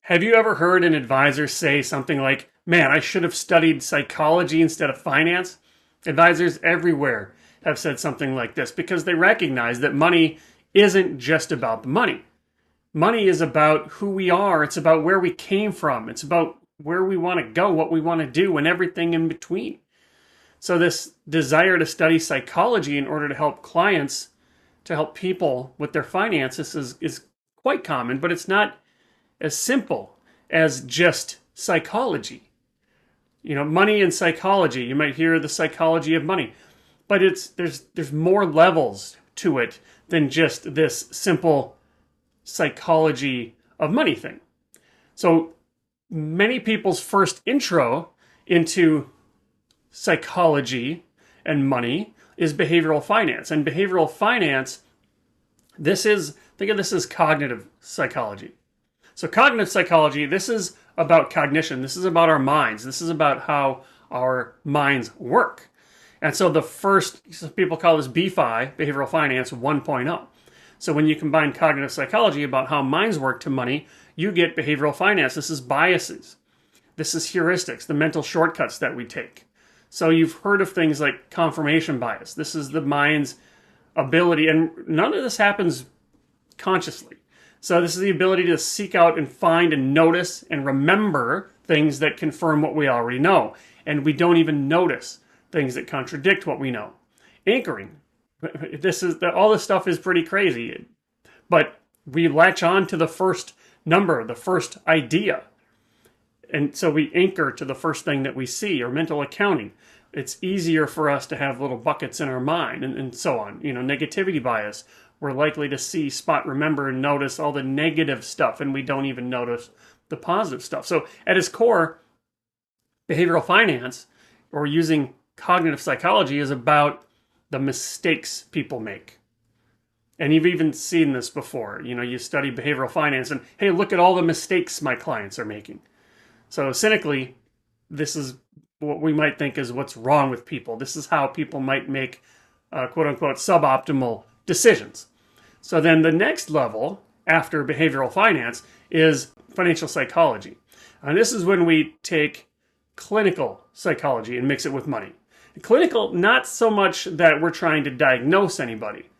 Have you ever heard an advisor say something like, man, I should have studied psychology instead of finance? Advisors everywhere have said something like this because they recognize that money isn't just about the money. Money is about who we are. It's about where we came from. It's about where we want to go, what we want to do, and everything in between. So this desire to study psychology in order to help clients, to help people with their finances is quite common, but it's not as simple as just psychology. You know, money and psychology, you might hear the psychology of money, but there's more levels to it than just this simple psychology of money thing. So many people's first intro into psychology and money is behavioral finance. And behavioral finance, think of this as cognitive psychology. So cognitive psychology, this is about cognition. This is about our minds. This is about how our minds work. And so some people call this BFI, Behavioral Finance 1.0. So when you combine cognitive psychology about how minds work to money, you get behavioral finance. This is biases. This is heuristics, the mental shortcuts that we take. So you've heard of things like confirmation bias. This is the mind's ability, and none of this happens consciously. So this is the ability to seek out and find and notice and remember things that confirm what we already know. And we don't even notice things that contradict what we know. Anchoring. All this stuff is pretty crazy. But we latch on to the first number, the first idea. And so we anchor to the first thing that we see, or mental accounting. It's easier for us to have little buckets in our mind and so on. You know, negativity bias. We're likely to see, spot, remember, and notice all the negative stuff, and we don't even notice the positive stuff. So at its core, behavioral finance, or using cognitive psychology, is about the mistakes people make. And you've even seen this before. You know, you study behavioral finance, and hey, look at all the mistakes my clients are making. So cynically, this is what we might think is what's wrong with people. This is how people might make quote-unquote suboptimal decisions. So then the next level after behavioral finance is financial psychology. And this is when we take clinical psychology and mix it with money. Clinical, not so much that we're trying to diagnose anybody,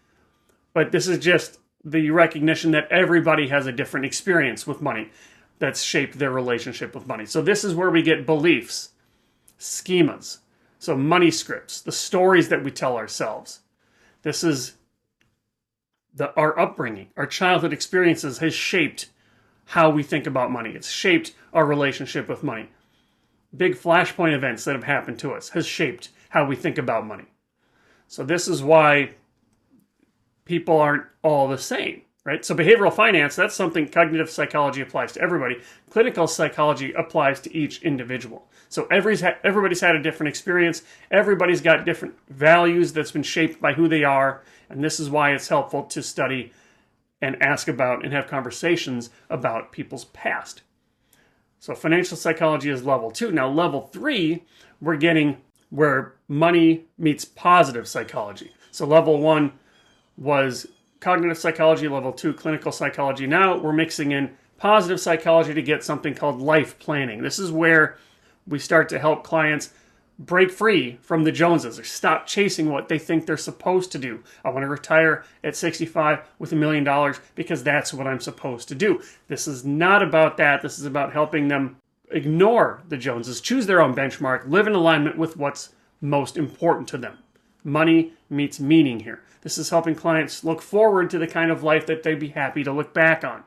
but this is just the recognition that everybody has a different experience with money that's shaped their relationship with money. So this is where we get beliefs, schemas, so money scripts, the stories that we tell ourselves. This is our upbringing, our childhood experiences has shaped how we think about money. It's shaped our relationship with money. Big flashpoint events that have happened to us has shaped how we think about money. So this is why people aren't all the same, right? So behavioral finance, that's something cognitive psychology applies to everybody. Clinical psychology applies to each individual. So everybody's had a different experience. Everybody's got different values that's been shaped by who they are. And this is why it's helpful to study and ask about and have conversations about people's past. So financial psychology is level 2. Now level 3, we're getting where money meets positive psychology. So level 1 was cognitive psychology, level 2 clinical psychology. Now we're mixing in positive psychology to get something called life planning. This is where we start to help clients break free from the Joneses or stop chasing what they think they're supposed to do. I want to retire at 65 with $1 million because that's what I'm supposed to do. This is not about that. This is about helping them ignore the Joneses, choose their own benchmark, live in alignment with what's most important to them. Money meets meaning here. This is helping clients look forward to the kind of life that they'd be happy to look back on.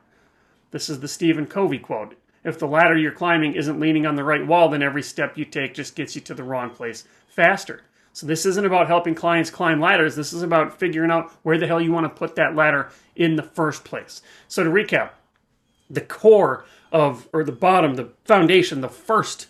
This is the Stephen Covey quote. If the ladder you're climbing isn't leaning on the right wall, then every step you take just gets you to the wrong place faster. So this isn't about helping clients climb ladders. This is about figuring out where the hell you want to put that ladder in the first place. So to recap, the core of, or the bottom, the foundation, the first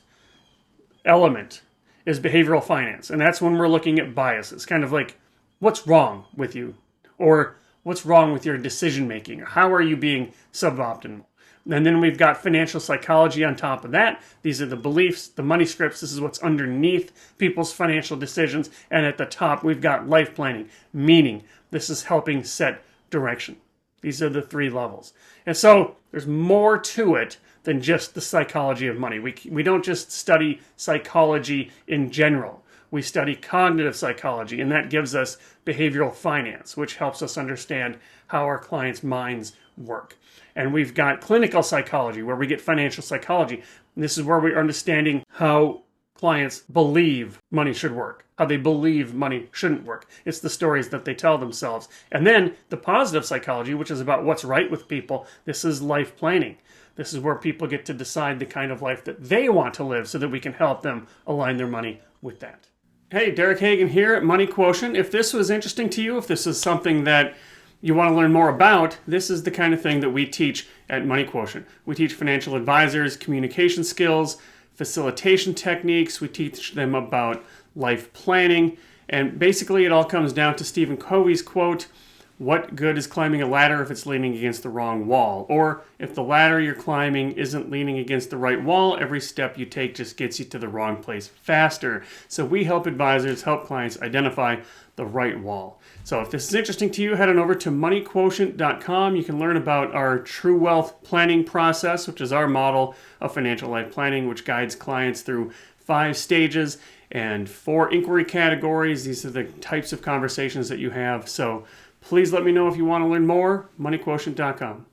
element is behavioral finance. And that's when we're looking at biases, kind of like what's wrong with you, or what's wrong with your decision making, or how are you being suboptimal. And then we've got financial psychology on top of that. These are the beliefs, the money scripts. This is what's underneath people's financial decisions. And at the top, we've got life planning, meaning. This is helping set direction. These are the 3 levels. And so there's more to it than just the psychology of money. We don't just study psychology in general. We study cognitive psychology, and that gives us behavioral finance, which helps us understand how our clients' minds work. And we've got clinical psychology, where we get financial psychology. And this is where we're understanding how clients believe money should work, how they believe money shouldn't work. It's the stories that they tell themselves. And then the positive psychology, which is about what's right with people. This is life planning. This is where people get to decide the kind of life that they want to live so that we can help them align their money with that. Hey, Derek Hagan here at Money Quotient. If this was interesting to you, if this is something that you want to learn more about, this is the kind of thing that we teach at Money Quotient. We teach financial advisors communication skills, facilitation techniques. We teach them about life planning. And basically it all comes down to Stephen Covey's quote, "What good is climbing a ladder if it's leaning against the wrong wall?" Or if the ladder you're climbing isn't leaning against the right wall, every step you take just gets you to the wrong place faster. So we help advisors, help clients identify the right wall. So if this is interesting to you, head on over to moneyquotient.com. You can learn about our True Wealth Planning process, which is our model of financial life planning, which guides clients through 5 stages and 4 inquiry categories. These are the types of conversations that you have. So please let me know if you want to learn more, moneyquotient.com.